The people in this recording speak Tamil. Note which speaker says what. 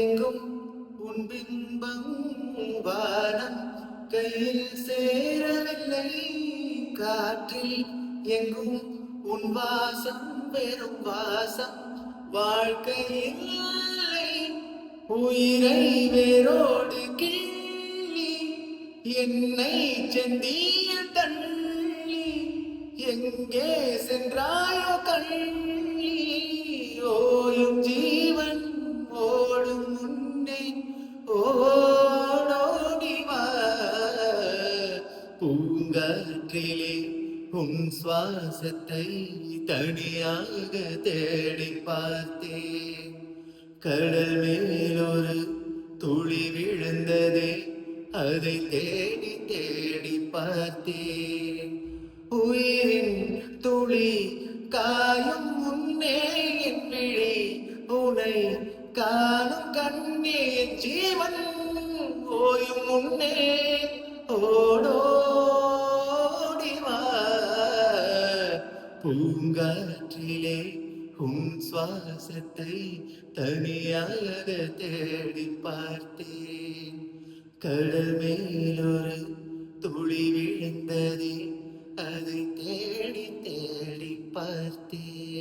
Speaker 1: எங்கும் உன் பிம்பம் வானம் கையில் சேரவில்லை. காற்றில் எங்கும் உன் வாசம் வெறும் வாசம் வாழ்க்கையில் இல்லை. உயிரை வேரோடு கிள்ளி என்னை செந்தியில் தள்ளி எங்கே சென்றாயோ கள்ளி. ஓயும் ஜீவன் ஓடும் முன்னே ஓடோடிவா. பூங்காற்றிலே உன் சுவாசத்தை தனியாக தேடி பார்த்தேன். கடல் மேலொரு துளி விழுந்ததே, அதை தேடி தேடி பார்த்தேன். உயிரின் துளி காயும் முன்னே என் விழி உனை காணும் கண்ணே. ஜீவன் ஓயும் முன்னே ஓடோடிவா. பூங்காற்றிலே உன் சுவாசத்தை தனியாக தேடி பார்த்தேன். கடல் மேலொரு துளி விழுந்ததே, அதை தேடி தேடி பார்த்தேன்.